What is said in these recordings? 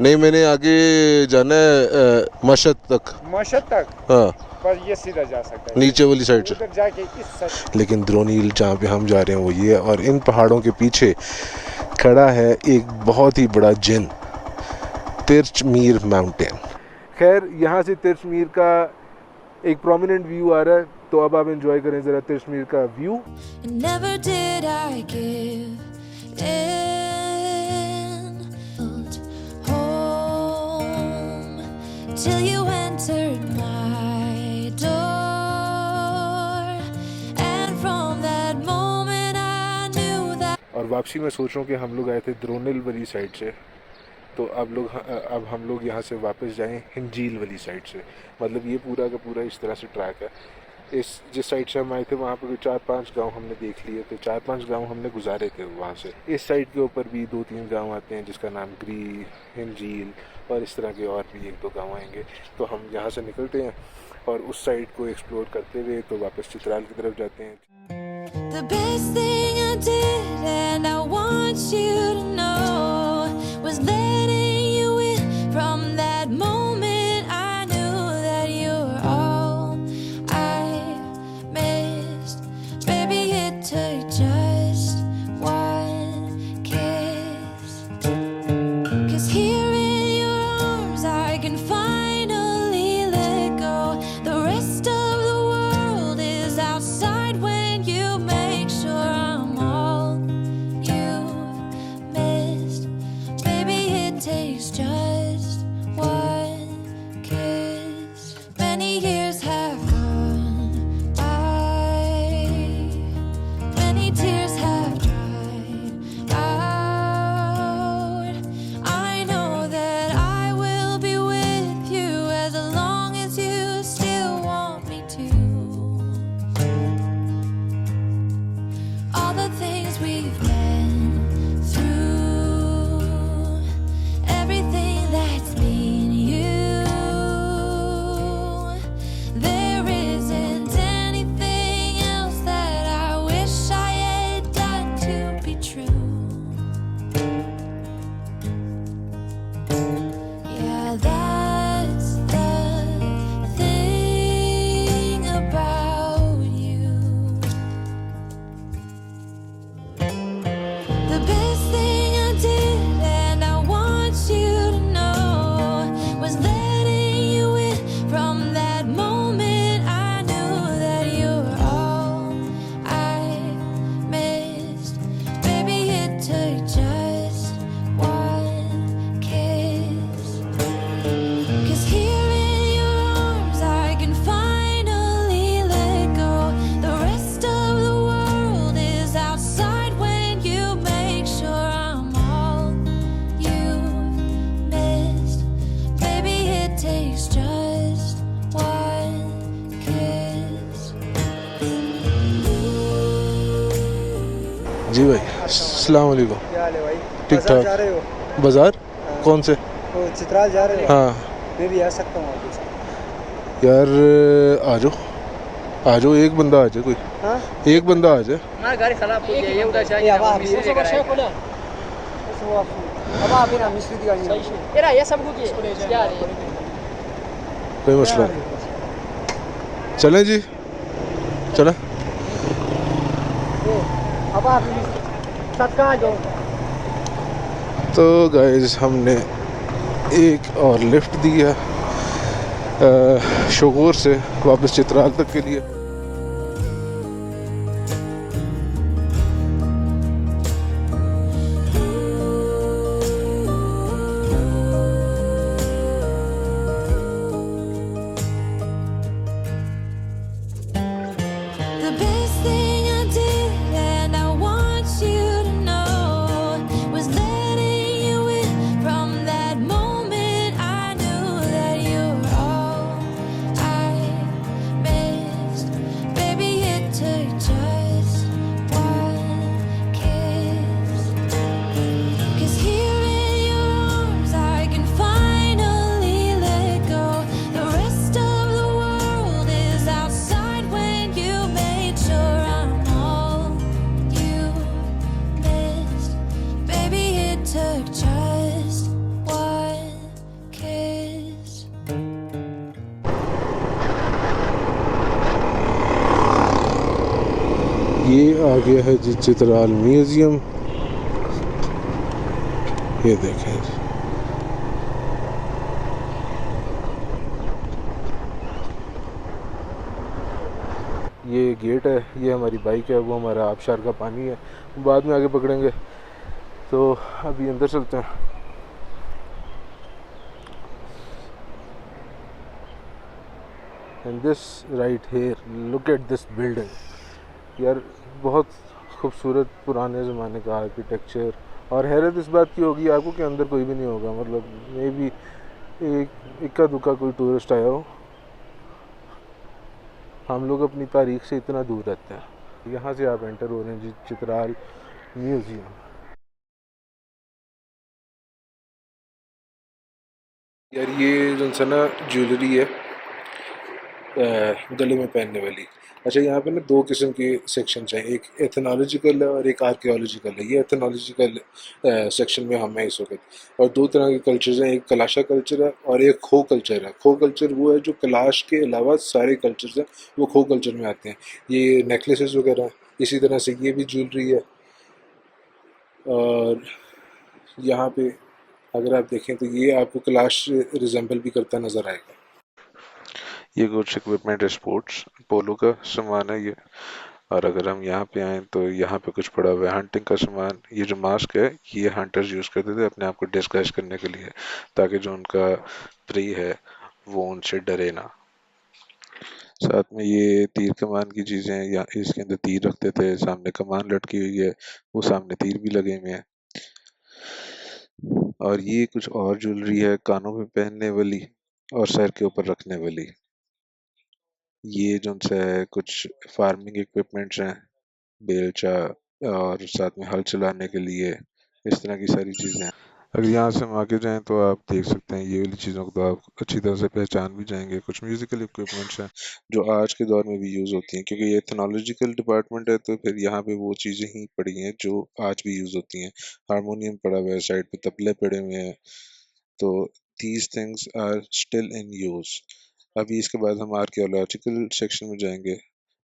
नहीं, मैंने आगे जाना है मशहद तक। मशहद तक? हाँ, पर ये सीधा जा सकता है नीचे वाली साइड से। उधर जाके इस साइड। लेकिन द्रोणील जहाँ पे हम जा रहे हैं वो ये है, और इन पहाड़ों के पीछे खड़ा है एक बहुत ही बड़ा जिन, तिरचमीर माउंटेन। खैर, यहाँ से तिरचमीर का एक प्रोमिनेंट व्यू आ रहा है, तो अब आप एंजॉय करें ज़रा तिरचमीर का view. Never did I give in home till you entered my door, and from that moment I knew that. और वापसी में सोच रहा हूँ कि हम लोग आए थे द्रोणिल वाली साइड से, तो अब हम लोग यहाँ से वापस जाएं हिंजील वाली साइड से। मतलब ये पूरा का पूरा इस तरह से ट्रैक है। जिस साइड से हम आए थे वहाँ पर 4-5 गांव हमने देख लिए थे, 4-5 गांव हमने गुजारे थे वहाँ से। इस साइड के ऊपर भी 2-3 गांव आते हैं जिसका नाम ग्री, हिंजील और इस तरह के और भी 1-2 गांव आएंगे। तो हम यहाँ से निकलते हैं और उस साइड को एक्सप्लोर करते हुए तो वापस चित्राल की तरफ जाते हैं। The best thing I did, and I want you to know, was letting you in. From that moment I knew that you were all I missed. Baby, it took just one kiss. 'Cause here in your arms I can finally let go. The rest of the world is outside when you make sure I'm all you've missed. Baby, it takes just one kiss. Many years have gone by, many tears have dried out. I know that I will be with you as long as you still want me to. All the things we've been through, everything that's been you, there isn't anything else that I wish I had done to be true. Yeah, that's the thing about you. The best thing I did, and I want you to know, was letting you in. From that moment I knew that you were all I missed. Baby, it took just one kiss. 'Cause here in your arms I can finally let go. The rest of the world is outside when you make sure I'm all you've missed. Baby, it takes just one kiss. जी भाई, अस्सलाम वालेकुम। क्या हाल है भाई? ठीक बाजार ठाक। जा रहे हो? बाजार? कौन से? तो चित्राल जा रहे हो? हाँ मैं भी आ सकता हूँ आपके साथ। यार, आ जाओ आ जाओ, एक बंदा आ जाए, कोई हाँ? एक बंदा आ जाए। हमारा गाड़ी खराब हो गया ये उधर चाहिए अब आप मिस्त्री ये लेकर आए। अब आप ना मिस्त्री की गाड़ी में। ये रहा ये सब कुछ क्या है कोई मसला नहीं, चलें जी, चलें। अब आप साथ कहाँ जाओ? तो गाइस, हमने एक और लिफ्ट दिया शोगोर से वापस चित्राल तक के लिए। The best thing I did, and I want you to know, was letting you in. From that moment I knew that you were all I missed. ये आ गया है जी चित्राल म्यूज़ियम। ये देखें जी। ये गेट है, ये हमारी बाइक है, वो हमारा आबशार का पानी है, बाद में आगे पकड़ेंगे। तो अभी अंदर चलते हैं। And this right here, look at this building. यार बहुत खूबसूरत पुराने ज़माने का आर्किटेक्चर। और हैरत इस बात की होगी आपको कि अंदर कोई भी नहीं होगा, मतलब मे बी एक इक्का दुक्का कोई टूरिस्ट आया हो। हम लोग अपनी तारीख से इतना दूर रहते हैं। यहाँ से आप एंटर हो रहे हैं जी चित्राल म्यूज़ियम। यार ये जो सा ना ज्वेलरी है गले में पहनने वाली। अच्छा यहाँ पे ना दो किस्म के सेक्शन हैं, एक एथनोलॉजिकल है और एक आर्कियोलॉजिकल है। ये एथनोलॉजिकल सेक्शन में हम हैं इस वक्त। और दो तरह के कल्चर्स हैं, एक कलाशा कल्चर है और एक खो कल्चर है। खो कल्चर वो है जो कलाश के अलावा सारे कल्चर्स हैं वो खो कल्चर में आते हैं। ये नेकलेसेस वगैरह, इसी तरह से ये भी ज्वेलरी है। और यहाँ पे अगर आप देखें तो ये आपको कलाश रिजेंबल भी करता नज़र आएगा। ये कुछ इक्विपमेंट है, स्पोर्ट्स पोलो का सामान है ये। और अगर हम यहाँ पे आए तो यहाँ पे कुछ पड़ा हुआ है हंटिंग का सामान। ये जो मास्क है ये हंटर्स यूज़ करते थे अपने आप को डिस्गाइज करने के लिए, ताकि जो उनका प्री है वो उनसे डरे ना। साथ में ये तीर कमान की चीज़ें हैं, या इसके अंदर तीर रखते थे, सामने कमान लटकी हुई है, वो सामने तीर भी लगे हुए हैं। और ये कुछ और ज्वेलरी है कानों में पहनने वाली और सर के ऊपर रखने वाली। ये जो है कुछ फार्मिंग इक्विपमेंट्स हैं, बेलचा और साथ में हल चलाने के लिए, इस तरह की सारी चीज़ें हैं। अगर यहाँ से हम आगे जाएं तो आप देख सकते हैं ये वाली चीज़ों को तो आप अच्छी तरह से पहचान भी जाएंगे। कुछ म्यूज़िकल इक्विपमेंट्स हैं जो आज के दौर में भी यूज़ होती हैं, क्योंकि ये एथनोलॉजिकल डिपार्टमेंट है तो फिर यहाँ पे वो चीज़ें ही पड़ी हैं जो आज भी यूज़ होती हैं। हारमोनियम पड़ा हुआ है, साइड पे तबले पड़े हुए हैं। तो these things are still in use. अभी इसके बाद हम आर्कियोलॉजिकल सेक्शन में जाएंगे,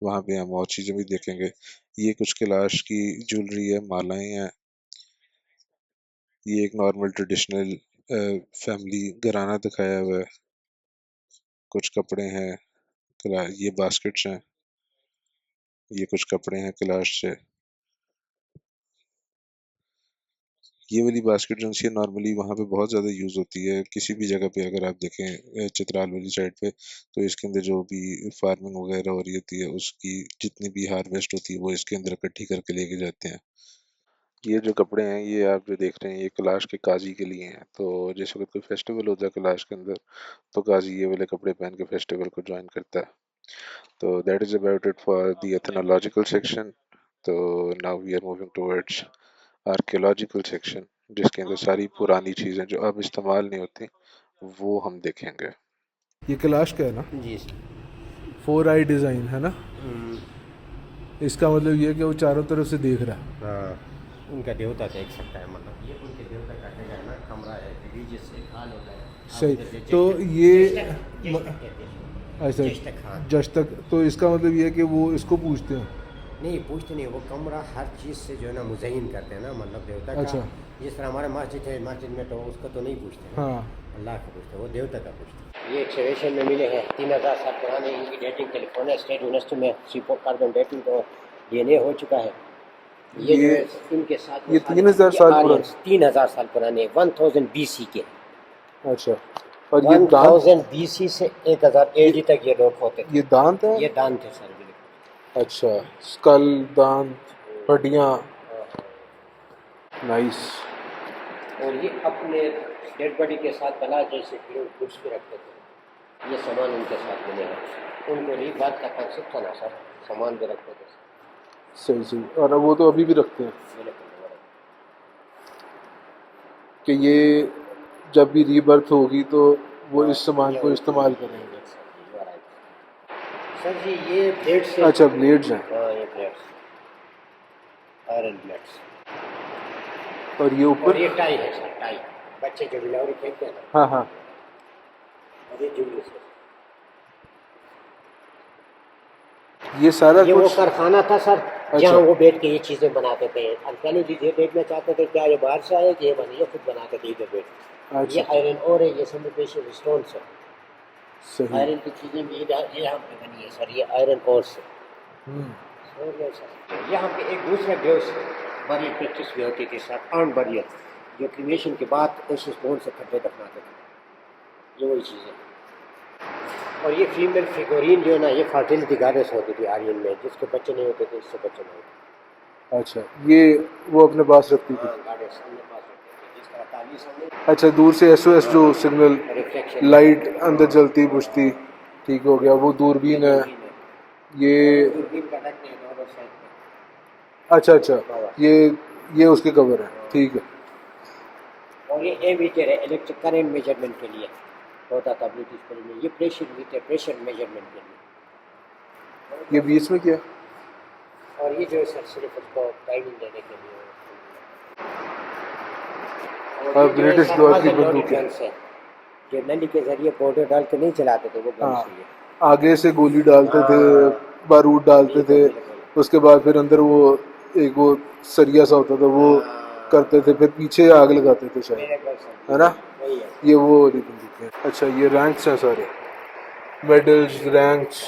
वहाँ पे हम और चीज़ें भी देखेंगे। ये कुछ कैलाश की ज्वेलरी है, मालाएं हैं। ये एक नॉर्मल ट्रेडिशनल फैमिली घराना दिखाया हुआ है। कुछ कपड़े हैं, ये बास्केट्स हैं, ये कुछ कपड़े हैं कैलाश से। ये वाली बास्केट जो है नॉर्मली वहाँ पे बहुत ज़्यादा यूज़ होती है। किसी भी जगह पे अगर आप देखें चित्राल वाली साइड पे, तो इसके अंदर जो भी फार्मिंग वगैरह हो रही होती है उसकी जितनी भी हार्वेस्ट होती है वो इसके अंदर इकट्ठी करके लेके जाते हैं। ये जो कपड़े हैं ये आप जो देख रहे हैं ये कैलाश के काजी के लिए हैं। तो जिस वक्त कोई फेस्टिवल होता है कैलाश के अंदर तो काजी ये वाले कपड़े पहन के फेस्टिवल को ज्वाइन करता है। तो that is about it for the ethnological section. तो now we are moving towards archaeological section, जिसके अंदर सारी पुरानी चीज़ें जो अब इस्तेमाल नहीं होती वो हम देखेंगे। ये कैलाश का है ना, जी सर। 4 आई डिज़ाइन है ना। इसका मतलब ये है कि वो चारों तरफ से देख रहा है। हाँ, उनका देवता देख सकता है, मतलब ये उनके देवता का जगह है ना, कमरा है, रिलीजियस खान होता है। सही। आप उधर तो ये ऐसा जश्तक खान। जश तक, तो इसका मतलब ये है कि वो इसको पूछते हैं। नहीं पूछते नहीं, वो कमरा हर चीज़ से जो है ना मुज़य्यन करते हैं ना, मतलब देवता अच्छा। का। जिस तरह हमारे मस्जिद है, मस्जिद में तो उसको तो नहीं पूछते हैं, हाँ। अल्लाह को पूछते हैं, वो देवता का पूछते हैं। ये एक्सकवेशन में मिले हैं 3000 साल पुराने, इनकी डेटिंग कैलिफोर्निया स्टेट यूनिवर्सिटी में C4 कार्बन डेटिंग तो DNA हो चुका है। ये जो है इनके साथ ये 3000 साल पुराने, 3000 साल पुराने 1000 BC के। अच्छा। और ये दांत, 1000 BC से 1000 AD तक ये लोग होते थे। ये दांत है। ये दान थे सर, बिल्कुल। अच्छा, स्कल, दांत, हड्डियाँ, नाइस। और ये अपने डेड बॉडी के साथ बना जैसे कुछ भी रखते थे। ये सामान उनके साथ मिले हैं। उनको रीबात का कंसेप्ट था ना सर, सामान भी रखते थे। सही सही। और वो तो अभी भी रखते हैं कि ये जब भी रीबर्थ होगी तो वो इस सामान को इस्तेमाल करेंगे। सर जी ये ब्लेड से, अच्छा ब्लेड्स हैं। हाँ ये ब्लेड्स, आयरन ब्लेड्स। और ये और ऊपर, ये टाई है सर, टाई बच्चे जो बिलावरी फेंकते हैं ना, हाँ हाँ। और ये जुगली से। ये सारा ये वो कुछ कारखाना था सर जहाँ वो बैठ के ये चीज़ें बनाते थे। अंकल जी ये देखना चाहते थे क्या ये बाहर से आए कि ये बने, ये खुद बनाते थे इधर बैठ। अच्छा। ये आयरन और है, ये सेमीप्रेशियस स्टोन से सही। आयरन की चीज़ें भी ये हम पे बनी है सर, ये आयरन और से। और ये सर यहाँ पे एक दूसरा ग्रेव्स बरियर प्रैक्टिस भी होती थी सर, अर्न बरियर, जो क्रिमेशन के बाद उस स्टोन से खड्डे दफनाते थे, ये वही चीज़ है। और ये फीमेल फिगोरीन जो है ना, ये फर्टिलिटी गॉडेस होती थी आर्यन में, जिसके बच्चे नहीं होते थे इससे बच्चे नहीं होते। अच्छा, ये वो अपने पास रखती थी। हाँ, गॉडेस अपने पास होती थी, जिस तरह ताली सामने अच्छा, दूर से SOS जो सिग्नल रिफ्लेक्शन लाइट अंदर जलती बुझती, ठीक हो गया, वो दूरबीन है। ये दूरबीन का ढक नहीं है दोनों साइड में। अच्छा, ये उसके कवर है, ठीक है। और ये एमीटर है, इलेक्ट्रिक करंट मेजरमेंट के लिए होता था ब्रिटिश फिल्म में। ये प्रेशर मीटर, प्रेशर मेजरमेंट के लिए। ये बीच में क्या? और ये जो है सर सिर्फ उसको टाइमिंग देने के लिए। और ये जो है ब्रिटिश सर दौर की muzzle loaded बंदूकें। guns है, जो नली के जरिए पाउडर डाल के नहीं चलाते थे, वो गन्स हाँ, है। आगे से गोली डालते थे, बारूद डालते थे, उसके बाद फिर अंदर वो एक वो सरिया सा होता था, वो करते थे, फिर पीछे आग लगाते थे शायद, मेरे ख्याल से है ना? वही है। ये वो वाली बंदूकें। अच्छा, ये रैंक्स हैं सारे, मेडल्स, रैंक्स,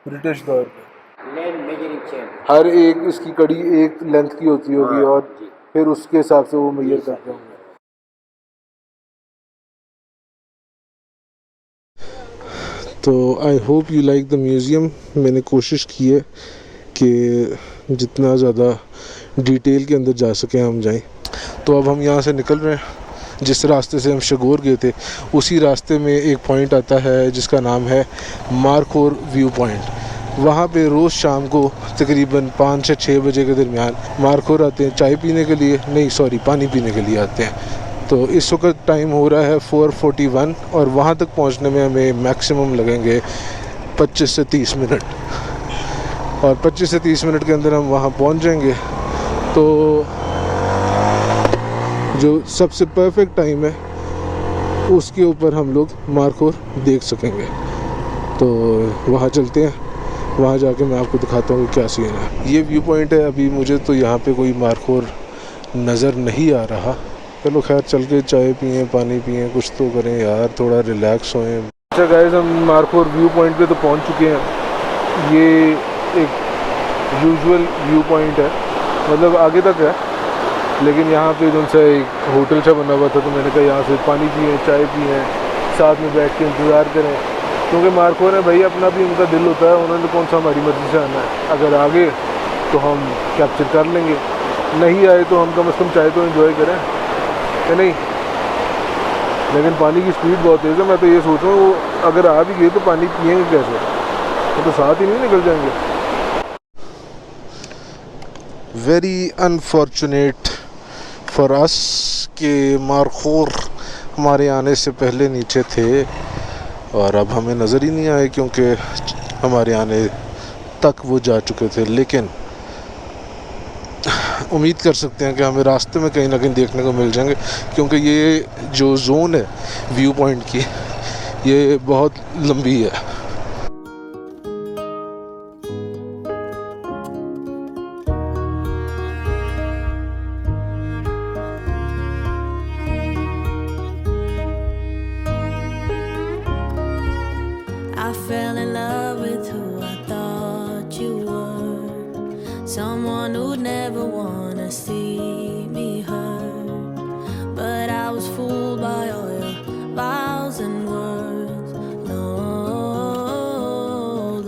ब्रिटिश दौर के। Land measuring chain. हर एक इसकी कड़ी एक लेंथ की होती होगी, हाँ, और जी। फिर उसके हिसाब से वो मेजर करते होंगे। तो I hope you like the museum. मैंने कोशिश की है कि जितना ज़्यादा डिटेल के अंदर जा सकें हम जाएं। तो अब हम यहाँ से निकल रहे हैं। जिस रास्ते से हम शगोर गए थे, उसी रास्ते में एक पॉइंट आता है जिसका नाम है मारखोर व्यू पॉइंट। वहाँ पे रोज़ शाम को तकरीबन 5 से 6 बजे के दरमियान मारखोर आते हैं चाय पीने के लिए, नहीं सॉरी पानी पीने के लिए आते हैं। तो इस वक्त टाइम हो रहा है 4:41 और वहाँ तक पहुँचने में हमें मैक्सिमम लगेंगे 25 से 30 मिनट, और 25 से 30 मिनट के अंदर हम वहाँ पहुँच जाएंगे। तो जो सबसे परफेक्ट टाइम है उसके ऊपर हम लोग मारखोर देख सकेंगे। तो वहाँ चलते हैं, वहाँ जाके मैं आपको दिखाता हूँ क्या सीन है। ये व्यू पॉइंट है। अभी मुझे तो यहाँ पे कोई मारखोर नज़र नहीं आ रहा। चलो खैर, चल के चाय पिए, पानी पिए, कुछ तो करें यार, थोड़ा रिलैक्स होएं। अच्छा गाइस, हम मारखोर व्यू पॉइंट पे तो पहुँच चुके हैं। ये एक यूजुअल व्यू पॉइंट है, मतलब आगे तक है, लेकिन यहाँ पे जो सा एक होटल सा बना हुआ था, तो मैंने कहा यहाँ से पानी पिए, चाय पिए, साथ में बैठ के इंतज़ार करें, क्योंकि मारखोर है भाई, अपना भी उनका दिल होता है, उन्होंने कौन सा हमारी मर्ज़ी से आना है। अगर आ गए तो हम कैप्चर कर लेंगे, नहीं आए तो हम कम से कम चाय तो एंजॉय करें, है नहीं? लेकिन पानी की स्पीड बहुत तेज़ है। मैं तो ये सोच रहा हूँ अगर आ भी गए तो पानी पिएंगे कैसे, तो साथ ही नहीं निकल जाएंगे। वेरी अनफॉर्चुनेट फॉर अस के मारखोर हमारे आने से पहले नीचे थे और अब हमें नज़र ही नहीं आए, क्योंकि हमारे आने तक वो जा चुके थे। लेकिन उम्मीद कर सकते हैं कि हमें रास्ते में कहीं ना कहीं देखने को मिल जाएंगे, क्योंकि ये जो जोन है व्यू पॉइंट की, ये बहुत लंबी है। I fell in love with who I thought you were. Someone who'd never wanna see me hurt. But I was fooled by all your vows and words. No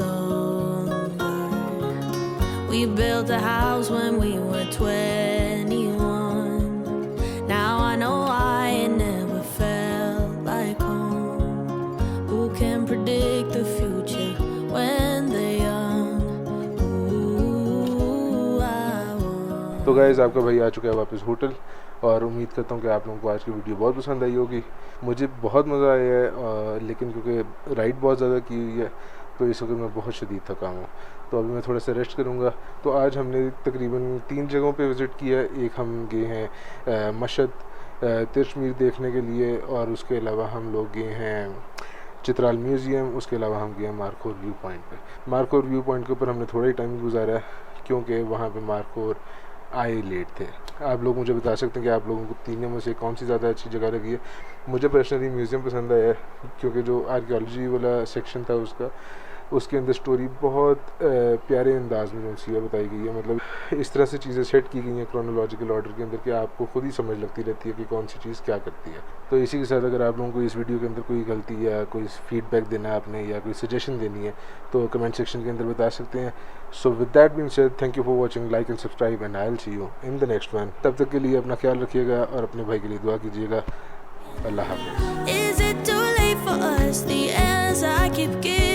longer. We built a house when we were 21. Now I know I never felt like home. Who can predict the future when they're young? Ooh, I want. तो guys, आपका भाई आ चुका है वापस hotel, और उम्मीद करता हूँ कि आप लोगों को आज की वीडियो बहुत पसंद आई होगी। मुझे बहुत मज़ा आया है, लेकिन क्योंकि राइड बहुत ज़्यादा की हुई है तो इस वक्त मैं बहुत शदीद थका हूँ, तो अभी मैं थोड़ा सा रेस्ट करूँगा। तो आज हमने तकरीबन 3 जगहों पे विज़िट किया है। एक हम गए हैं मशहद तिरशमीर देखने के लिए, और उसके अलावा हम लोग गए हैं चित्राल म्यूज़ियम, उसके अलावा हम गए मारखोर व्यू पॉइंट पे। मारखोर व्यू पॉइंट के ऊपर हमने थोड़ा ही टाइम गुजारा है क्योंकि वहाँ पे मारखोर आए लेट थे। आप लोग मुझे बता सकते हैं कि आप लोगों को तीनों में से कौन सी ज़्यादा अच्छी जगह लगी है। मुझे पर्सनली म्यूज़ियम पसंद आया है क्योंकि जो आर्कियोलॉजी वाला सेक्शन था उसके अंदर स्टोरी बहुत प्यारे अंदाज में जो बताई गई है। मतलब इस तरह से चीज़ें सेट की गई हैं क्रोनोलॉजिकल ऑर्डर के अंदर कि आपको खुद ही समझ लगती रहती है कि कौन सी चीज़ क्या करती है। तो इसी के साथ अगर आप लोगों को इस वीडियो के अंदर कोई गलती या कोई फीडबैक देना है आपने या कोई सजेशन देनी है तो कमेंट सेक्शन के अंदर बता सकते हैं। So with that being said, thank you for watching, like and subscribe and I will see you in the next one. तब तक के लिए अपना ख्याल रखिएगा और अपने भाई के लिए दुआ कीजिएगा। अल्लाह हाफ़िज़। Is it too late for us? The answer I keep giving.